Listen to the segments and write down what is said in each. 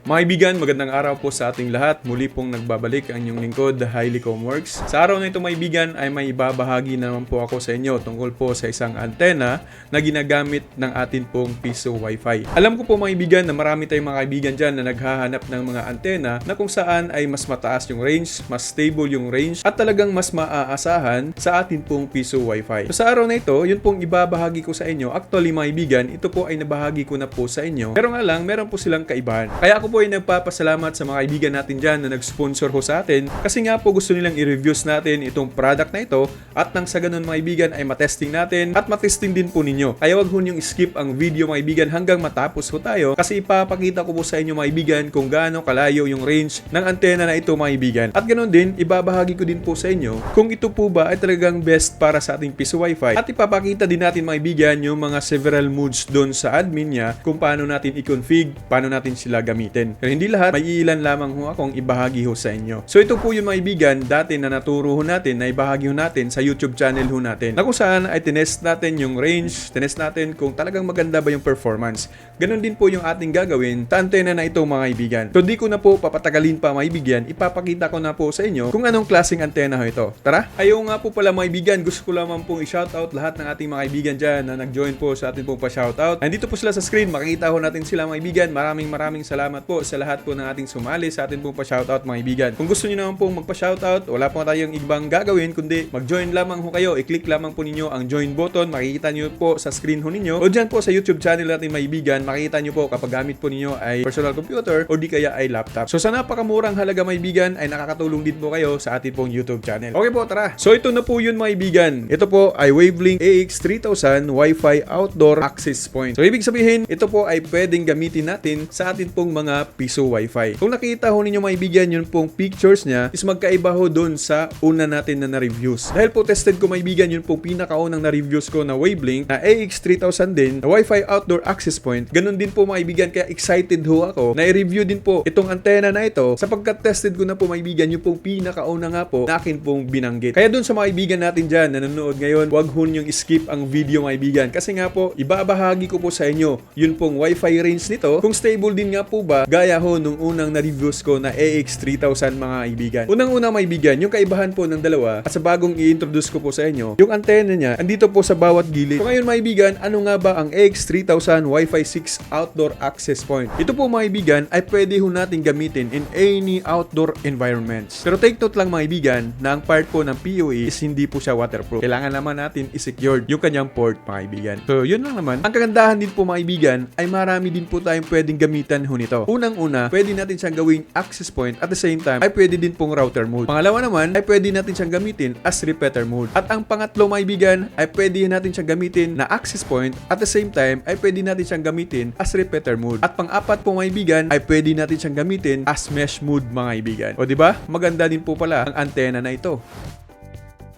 Mga kaibigan, magandang araw po sa ating lahat. Muli pong nagbabalik ang inyong lingkod, Highly Comworks. Sa araw na ito mga kaibigan ay may ibabahagi naman po ako sa inyo tungkol po sa isang antena na ginagamit ng atin pong piso Wi-Fi. Alam ko po mga kaibigan na marami tayong mga kaibigan dyan na naghahanap ng mga antena na kung saan ay mas mataas yung range, mas stable yung range at talagang mas maaasahan sa atin pong piso Wi-Fi. So sa araw na ito, yun pong ibabahagi ko sa inyo. Actually mga kaibigan, ito po ay nabahagi ko na po sa inyo. Pero nga lang, meron po silang kaibahan. Kaya ako po ay nagpapasalamat sa mga kaibigan natin dyan na nag-sponsor ho sa atin kasi nga po gusto nilang i-reviews natin itong product na ito at nang sa ganun mga kaibigan ay matesting natin at matesting din po ninyo. Kaya wag ho niyong skip ang video mga kaibigan hanggang matapos ho tayo kasi ipapakita ko po sa inyo mga kaibigan kung gaano kalayo yung range ng antena na ito mga kaibigan. At ganun din, ibabahagi ko din po sa inyo kung ito po ba ay talagang best para sa ating piso Wi-Fi at ipapakita din natin mga kaibigan yung mga several modes doon sa admin niya kung paano natin i-config, paano natin sila gamitin. Pero hindi lahat, may ilan lamang ho akong ibahagi ho sa inyo. So ito po yung mga kaibigan dati na naturo ho natin, na ibahagi ho natin sa YouTube channel ho natin. Na kung saan ay tinest natin yung range, tinest natin kung talagang maganda ba yung performance. Ganon din po yung ating gagawin sa antena na ito mga kaibigan. So di ko na po papatagalin pa mga kaibigan, ipapakita ko na po sa inyo kung anong klaseng antena ho ito. Tara! Ayaw nga po pala mga kaibigan, gusto ko lamang pong i-shoutout lahat ng ating mga kaibigan dyan na nag-join po sa ating pong pa-shoutout. Nandito po sila sa screen, makikita ho natin sila mga kaibigan. Maraming salamat po sa lahat po ng ating sumali sa ating pong pa-shoutout mga kaibigan. Kung gusto niyo naman pong magpa-shoutout, wala po tayong ibang gagawin kundi mag-join lamang ho kayo. I-click lamang po ninyo ang join button, makikita niyo po sa screen ho ninyo. O dyan po sa YouTube channel natin mga kaibigan, makikita niyo po kapag gamit po ninyo ay personal computer o di kaya ay laptop. So sa napakamurang halaga mga kaibigan ay nakakatulong din po kayo sa ating pong YouTube channel. Okay po, tara! So ito na po yun mga kaibigan. Ito po ay Wavelink AX3000 Wi-Fi Outdoor Access Point. So ibig sabihin, ito po ay pwedeng gamitin natin sa atin pong mga piso Wi-Fi. Kung nakita ho ninyo mga kaibigan yun pong pictures niya is magkaiba ho doon sa una natin na na-reviews. Dahil po tested ko mga kaibigan yun pong pinakaunang na-reviews ko na Wavelink na AX3000 din na Wi-Fi Outdoor Access Point. Ganun din po mga kaibigan, kaya excited ho ako na i-review din po itong antena na ito sapagkat tested ko na po mga kaibigan yung pong pinakauna nga po na akin pong binanggit. Kaya doon sa mga kaibigan natin dyan na nanonood ngayon, wag ho niyong skip ang video mga kaibigan kasi nga po ibabahagi ko po sa inyo yun pong Wi-Fi range nito kung stable din nga po ba gaya ho nung unang na-reviews ko na AX3000 mga kaibigan. Unang-una mga kaibigan, yung kaibahan po ng dalawa at sa bagong i-introduce ko po sa inyo, yung antena niya andito po sa bawat gilid. So ngayon mga kaibigan, ano nga ba ang AX3000 Wi-Fi 6 Outdoor Access Point? Ito po mga kaibigan ay pwede ho natin gamitin in any outdoor environments. Pero take note lang mga kaibigan na ang part po ng PoE is hindi po siya waterproof. Kailangan naman natin i-secured yung kanyang port mga kaibigan. So yun lang naman. Ang kagandahan din po mga kaibigan ay marami din po tayong pwedeng gamitan ho nito. Unang-una, pwede natin siyang gawing access point at the same time ay pwede din pong router mode. Pangalawa naman ay pwede natin siyang gamitin as repeater mode. At ang pangatlo mga kaibigan ay pwede natin siyang gamitin na access point at the same time ay pwede natin siyang gamitin as repeater mode. At pang-apat po mga kaibigan ay pwede natin siyang gamitin as mesh mode mga kaibigan. O di ba? Maganda din po pala ang antena na ito.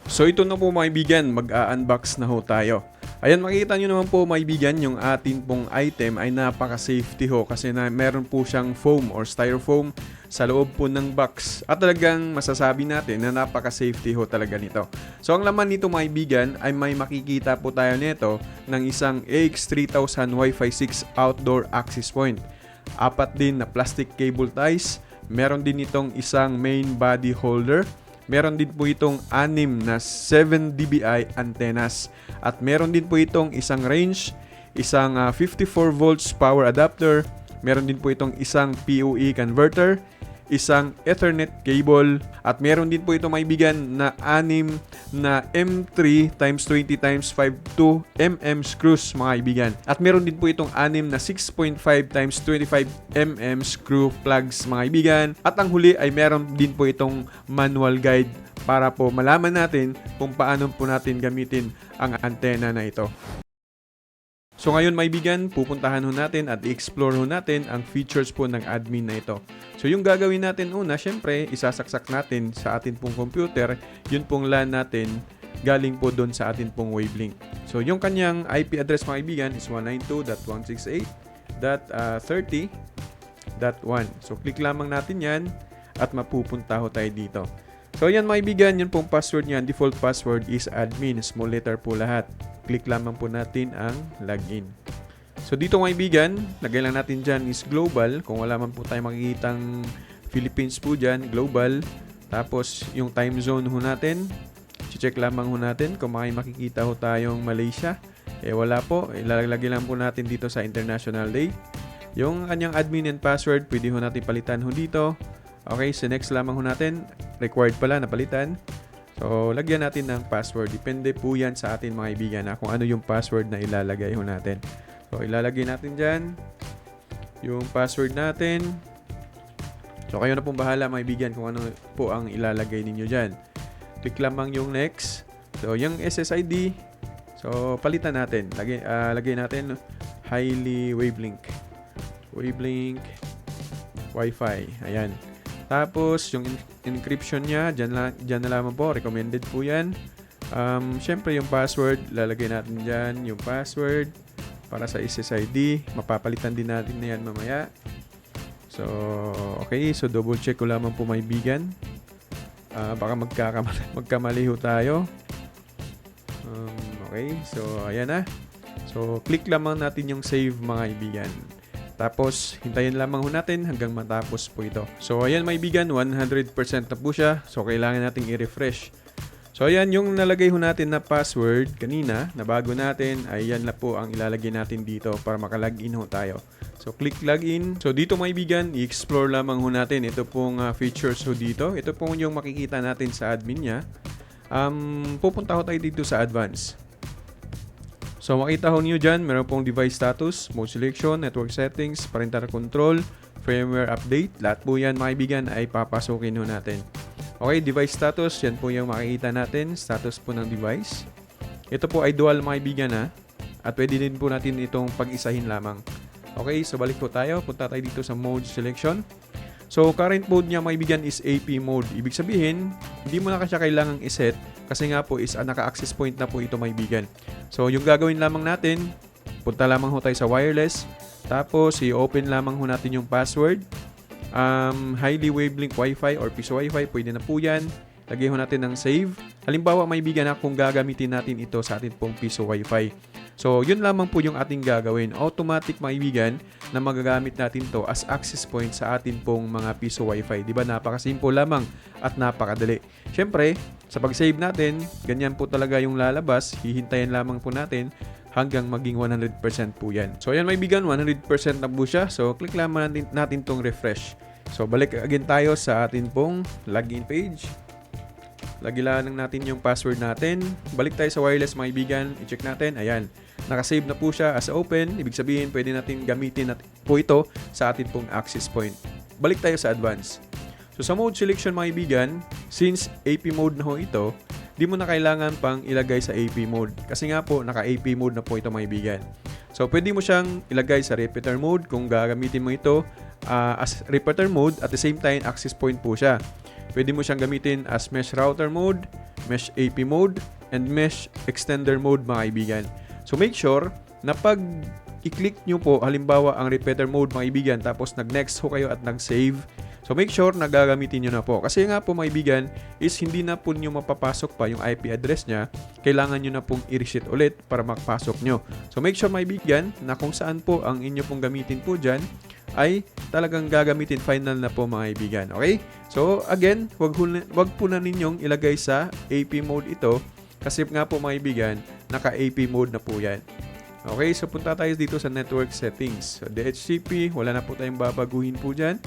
So ito na po mga kaibigan, mag-unbox na ho tayo. Ayan, makikita nyo naman po mga kaibigan, yung atin pong item ay napaka-safety ho kasi na meron po siyang foam or styrofoam sa loob po ng box. At talagang masasabi natin na napaka-safety ho talaga nito. So ang laman nito mga kaibigan ay may makikita po tayo nito ng isang AX3000 Wi-Fi 6 Outdoor Access Point. Apat din na plastic cable ties. Meron din itong isang main body holder. Meron din po itong 6 na 7 dBi antennas. At meron din po itong isang range, isang 54 volts power adapter. Meron din po itong isang PoE converter, isang Ethernet cable, at meron din po ito maibigan na 6 na M3 x 20 x 5 2mm screws mga kaibigan. At meron din po itong 6 na 6.5 x 25mm screw plugs mga kaibigan. At ang huli ay meron din po itong manual guide para po malaman natin kung paano po natin gamitin ang antena na ito. So ngayon maibigan, pupuntahan ho natin at i-explore ho natin ang features po ng admin na ito. So yung gagawin natin una, syempre, isasaksak natin sa atin pong computer, yun pong LAN natin, galing po doon sa atin pong Wavelink. So yung kanyang IP address mga kaibigan is 192.168.30.1. So click lamang natin yan at mapupunta ho tayo dito. So yan mga kaibigan, yun pong password niyan, default password is admin, small letter po lahat. Click lamang po natin ang login. So dito mga kaibigan, lagay lang natin dyan is global. Kung wala man po tayo makikitang Philippines po dyan, global. Tapos yung time zone ho natin, check lamang ho natin kung may makikita ho tayong Malaysia. Wala po, ilalagay lang po natin dito sa International Day. Yung kanyang admin and password, pwede ho natin palitan ho dito. Okay, so next lamang ho natin, required pala na palitan. So lagyan natin ng password. Depende po yan sa atin mga kaibigan kung ano yung password na ilalagay ho natin. So, ilalagay natin dyan yung password natin. So, kayo na pong bahala mga kaibigan kung ano po ang ilalagay ninyo dyan. Click lamang yung next. So, yung SSID, so, palitan natin. Lagay natin highly wavelength. Wavelength Wi-Fi. Ayan. Tapos, yung encryption niya, dyan na lamang po. Recommended po yan. Syempre, yung password, lalagay natin dyan yung password. Para sa SSID, mapapalitan din natin na yan mamaya. So, okay. So, double check ko lamang po mga kaibigan. Baka magkamali ho tayo. Okay. So, ayan na. So, click lamang natin yung save mga kaibigan. Tapos, hintayin lamang ho natin hanggang matapos po ito. So, ayan mga kaibigan, 100% na po siya. So, kailangan nating i-refresh. So, ayan yung nalagay ho natin na password kanina, na bago natin, ay yan na po ang ilalagay natin dito para makalagin ho tayo. So, click login. So, dito mga kaibigan, i-explore lamang ho natin. Ito pong features ho dito. Ito pong yung makikita natin sa admin niya. Pupunta ho tayo dito sa advanced. So, makita ho niyo dyan, meron pong device status, mode selection, network settings, parental control, firmware update. Lahat po yan mga kaibigan ay papasukin ho natin. Okay, device status, yan po yung makikita natin, status po ng device. Ito po ay dual mga kaibigan at pwede din po natin itong pag-isahin lamang. Okay, so balik po tayo, punta tayo dito sa mode selection. So current mode niya mga kaibigan is AP mode. Ibig sabihin, hindi mo na siya kailangang iset kasi nga po is naka-access point na po ito mga kaibigan. So yung gagawin lamang natin, punta lamang ho tayo sa wireless, tapos i-open lamang ho natin yung password. Highly wavelength Wi-Fi or piso Wi-Fi, pwede na po yan. Lagay ho natin ng save. Halimbawa, may bigan na kung gagamitin natin ito sa atin pong piso Wi-Fi. So, yun lamang po yung ating gagawin. Automatic mga ibigan na magagamit natin to as access point sa atin pong mga piso Wi-Fi. Diba? Napakasimple lamang at napakadali. Siyempre, sa pag-save natin, ganyan po talaga yung lalabas. Hihintayin lamang po natin hanggang maging 100% po yan. So, ayan mga ibigan, 100% na po siya. So, click lamang natin tong refresh. So, balik again tayo sa atin pong login page. Lagyan lang natin yung password natin. Balik tayo sa wireless mga ibigan. I-check natin. Ayan. Nakasave na po siya as open. Ibig sabihin, pwede natin gamitin po ito sa atin pong access point. Balik tayo sa advance. So, sa mode selection mga ibigan, since AP mode na ho ito, di mo na kailangan pang ilagay sa AP mode. Kasi nga po, naka-AP mode na po ito mga ibigan. So, pwede mo siyang ilagay sa repeater mode kung gagamitin mo ito as repeater mode at the same time, access point po siya. Pwede mo siyang gamitin as mesh router mode, mesh AP mode, and mesh extender mode mga kaibigan. So make sure na pag i-click nyo po halimbawa ang repeater mode mga kaibigan tapos nag-next ho kayo at nag-save. So make sure na gagamitin nyo na po. Kasi nga po mga kaibigan is hindi na po nyo mapapasok pa yung IP address nya. Kailangan nyo na pong i-reset ulit para makapasok nyo. So make sure mga kaibigan na kung saan po ang inyo pong gamitin po dyan ay talagang gagamitin final na po mga kaibigan. Okay? So again, wag po na ninyong ilagay sa AP mode ito kasi nga po mga kaibigan, naka-AP mode na po yan. Okay, so punta tayo dito sa network settings. So DHCP, wala na po tayong babaguhin po dyan.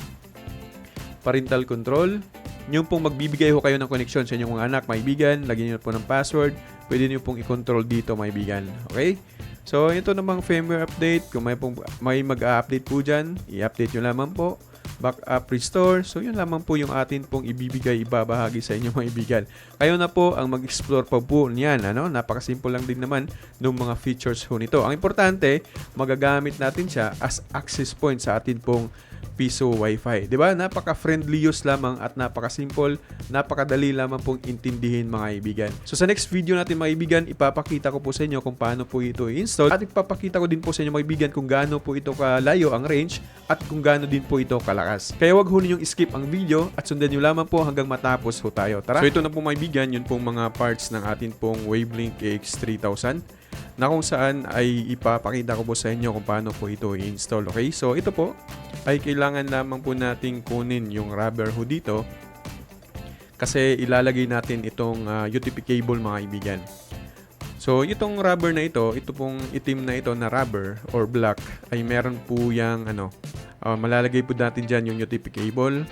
Parental control. Yung pong magbibigay ho kayo ng connection sa inyong mga anak, mga kaibigan, lagyan nyo po ng password. Pwede nyo pong i-control dito mga kaibigan. Okay? So, ito namang firmware update. Kung may mag-update po dyan, i-update nyo lamang po. Backup restore. So, yun lamang po yung atin pong ibabahagi sa inyo mga ibigan. Kayo na po ang mag-explore pa po niyan. Napakasimple lang din naman ng mga features ho nito. Ang importante, magagamit natin siya as access point sa atin pong piso Wi-Fi. Diba? Napaka-friendly use lamang at napaka-simple, napakadali lamang pong intindihin mga kaibigan. So sa next video natin mga kaibigan, ipapakita ko po sa inyo kung paano po ito i-install at ipapakita ko din po sa inyo mga kaibigan kung gaano po ito kalayo ang range at kung gaano din po ito kalakas. Kaya wag ho ninyong skip ang video at sundan nyo lamang po hanggang matapos ho tayo. Tara! So ito na po mga kaibigan, yun pong mga parts ng atin pong Wavelink AX3000. na kung saan ay ipapakita ko po sa inyo kung paano po ito i-install. Okay, so ito po ay kailangan lamang po nating kunin yung rubber hood dito kasi ilalagay natin itong UTP cable mga kaibigan. So itong rubber na ito pong itim na ito na rubber or black ay meron po yung malalagay po natin dyan yung UTP cable.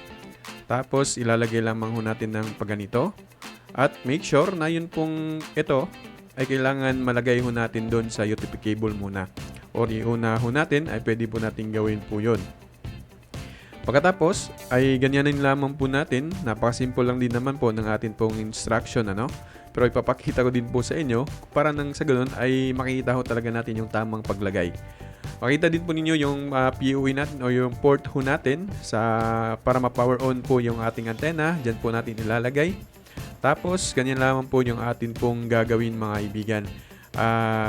Tapos ilalagay lamang ho natin ng pagganito at make sure na yun pong ito ay kailangan malagay ho natin doon sa UTP cable muna. Or iuna ho natin ay pwede po natin gawin po yun. Pagkatapos ay ganyanin lamang po natin. Napakasimple lang din naman po ng atin pong instruction Pero ipapakita ko din po sa inyo para nang sa ganun ay makikita ho talaga natin yung tamang paglagay. Makita din po ninyo yung POE natin o yung port ho natin para ma-power on po yung ating antena. Diyan po natin ilalagay. Tapos, ganyan lamang po yung atin pong gagawin mga kaibigan.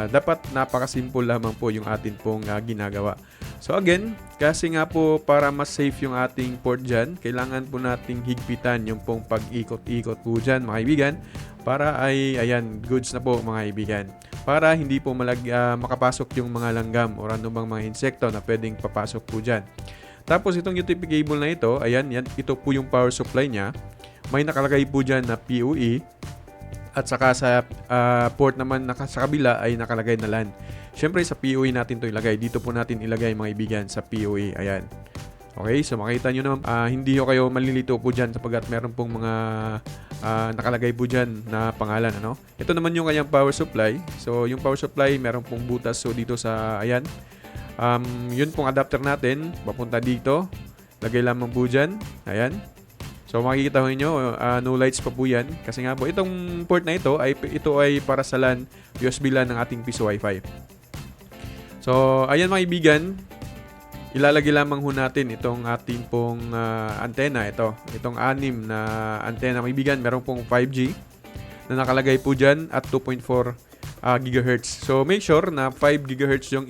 Dapat napakasimple lamang po yung atin pong ginagawa. So again, kasi nga po para mas safe yung ating port dyan, kailangan po nating higpitan yung pong pag-ikot-ikot po dyan mga kaibigan. Para ay, ayan, goods na po mga kaibigan. Para hindi po makapasok yung mga langgam o anumang mga insekto na pwedeng papasok po dyan. Tapos itong UTP cable na ito, ayan, ito po yung power supply niya. May nakalagay po dyan na POE at saka sa port naman sa kabila ay nakalagay na LAN. Siyempre sa POE natin to ilagay. Dito po natin ilagay mga ibigan sa POE. Ayan. Okay, so makita nyo naman hindi ho kayo malilito po dyan sapagkat meron pong mga nakalagay po dyan na pangalan. Ito naman yung kanyang power supply. So yung power supply meron pong butas so dito sa ayan. Yun pong adapter natin papunta dito. Lagay lamang po dyan. Ayan. So makikita ho niyo no lights pa po yan kasi nga po itong port na ito ay para sa LAN, USB LAN ng ating piso Wi-Fi. So ayan mga kaibigan, ilalagay lamang ho natin itong ating pong antena itong 6 na antena mga kaibigan, meron pong 5G na nakalagay po diyan at 2.4 GHz. So make sure na 5 GHz yung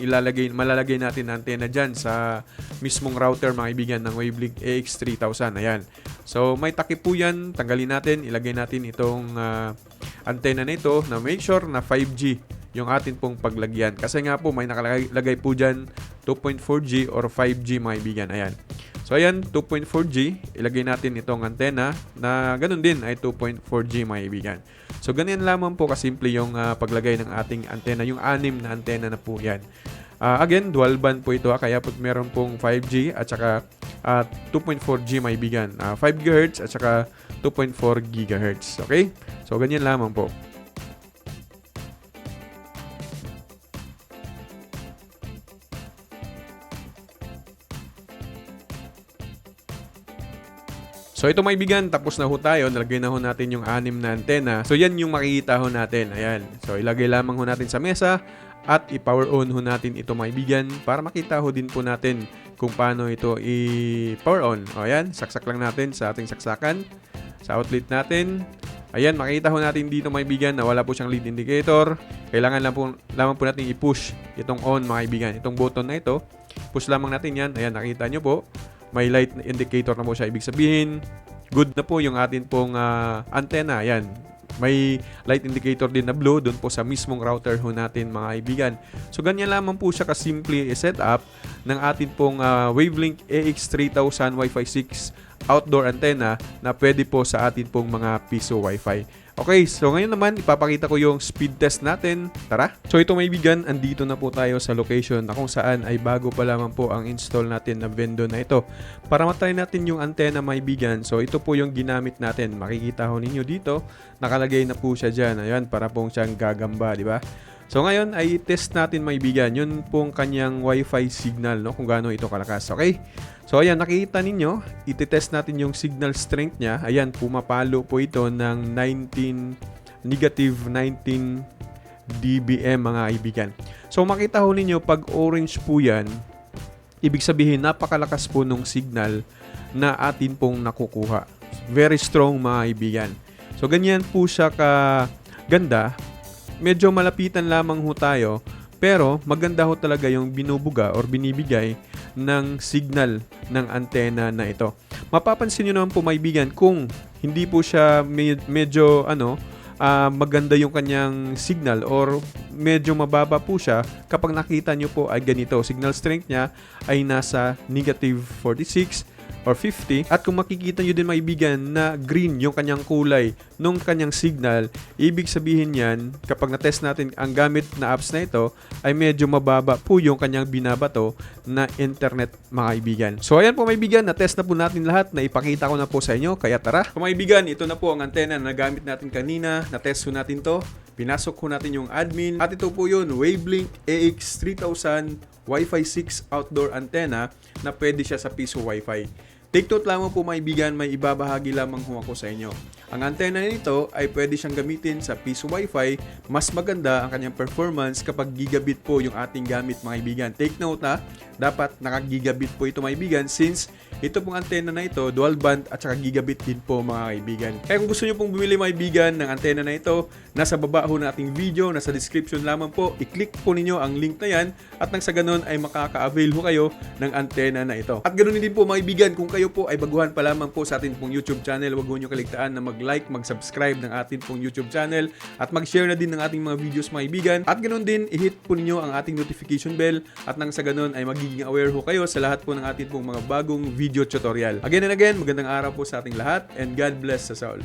malalagay natin na antena dyan sa mismong router mga kaibigan ng Wavelink AX3000. Ayan. So may takip po yan, tanggalin natin, ilagay natin itong antena na ito na make sure na 5G yung atin pong paglagyan. Kasi nga po may nakalagay po dyan 2.4G or 5G mga kaibigan. Ayan. So ayan, 2.4G, ilagay natin itong antena na ganun din ay 2.4G mga kaibigan. So ganyan lamang po kasimple yung paglagay ng ating antena, yung 6 na antena na po yan. Again, dual band po ito kaya po meron pong 5G at saka 2.4G mga kaibigan. 5 GHz at saka 2.4 GHz. Okay? So ganyan lamang po. So ito mga kaibigan, tapos na ho tayo. Nalagay na ho natin yung 6 na antena. So yan yung makikita ho natin. Ayan. So ilagay lamang ho natin sa mesa at i-power on ho natin ito mga kaibigan para makita ho din po natin kung paano ito i-power on. O ayan, saksak lang natin sa ating saksakan. Sa outlet natin. Ayan, makita ho natin dito mga kaibigan na wala po siyang lead indicator. Kailangan lamang po natin i-push itong on mga kaibigan. Itong button na ito. Push lamang natin yan. Ayan, nakita nyo po. May light indicator na po siya. Ibig sabihin, good na po yung atin pong antena. Ayan. May light indicator din na blue doon po sa mismong router ho natin mga kaibigan. So ganyan lamang po siya kasimple i-setup ng atin pong Wavelink AX3000 Wi-Fi 6 outdoor antenna na pwede po sa atin pong mga piso Wi-Fi. Okay, so ngayon naman ipapakita ko yung speed test natin. Tara! So ito mga kaibigan, andito na po tayo sa location na kung saan ay bago pa lamang po ang install natin na Vendo na ito. Para matry natin yung antenna mga kaibigan, so ito po yung ginamit natin. Makikita ho ninyo dito, nakalagay na po siya dyan. Ayan, para pong siyang gagamba, di ba? So ngayon ay test natin mga kaibigan, yun pong kanyang Wi-Fi signal, no? Kung gaano ito kalakas. Okay? So ayan, nakikita ninyo, ititest natin yung signal strength niya. Ayan, pumapalo po ito ng negative 19 dBm mga kaibigan. So makita ho ninyo, pag orange po yan, ibig sabihin napakalakas po nung signal na atin pong nakukuha. Very strong mga kaibigan. So ganyan po siya kaganda. Medyo malapitan lamang ho tayo, pero maganda ho talaga yung binubuga or binibigay ng signal ng antena na ito. Mapapansin nyo naman po mga kaibigan kung hindi po siya medyo maganda yung kanyang signal or medyo mababa po siya kapag nakita nyo po ay ganito. Signal strength niya ay nasa negative 46 or 50. At kung makikita nyo din maibigan na green yung kanyang kulay nung kanyang signal, ibig sabihin yan, kapag na-test natin ang gamit na apps na ito, ay medyo mababa po yung kanyang binabato na internet mga kaibigan. So ayan po mga kaibigan, na-test na po natin lahat, na ipakita ko na po sa inyo, kaya tara. Mga kaibigan, ito na po ang antena na nagamit natin kanina, na-test po natin to. Pinasok ko natin yung admin at ito po yun, Wavelink AX3000 Wi-Fi 6 outdoor antenna na pwede siya sa piso Wi-Fi. Take note lamang po mga kaibigan, may ibabahagi lamang ho ako sa inyo. Ang antenna nito ay pwede siyang gamitin sa piso Wi-Fi. Mas maganda ang kanyang performance kapag gigabit po yung ating gamit mga kaibigan. Take note na, dapat naka-gigabit po ito mga kaibigan since ito pong antena na ito, dual band at saka gigabit din po mga kaibigan. Kaya kung gusto nyo pong bumili mga kaibigan ng antena na ito, nasa baba ho na ating video, nasa description lamang po, i-click po ninyo ang link na yan at nang sa ganun ay makaka-avail ho kayo ng antena na ito. At ganoon din po mga kaibigan, kung kayo po ay baguhan pa lamang po sa atin pong YouTube channel, huwag nyo kaligtaan na mag-like, mag-subscribe ng ating pong YouTube channel at mag-share na din ng ating mga videos mga kaibigan. At ganoon din, i-hit po ninyo ang ating notification bell at nang sa ganun ay magiging aware ho kayo sa lahat po ng ating pong mga bagong video tutorial. Again and again, magandang araw po sa ating lahat and God bless us all.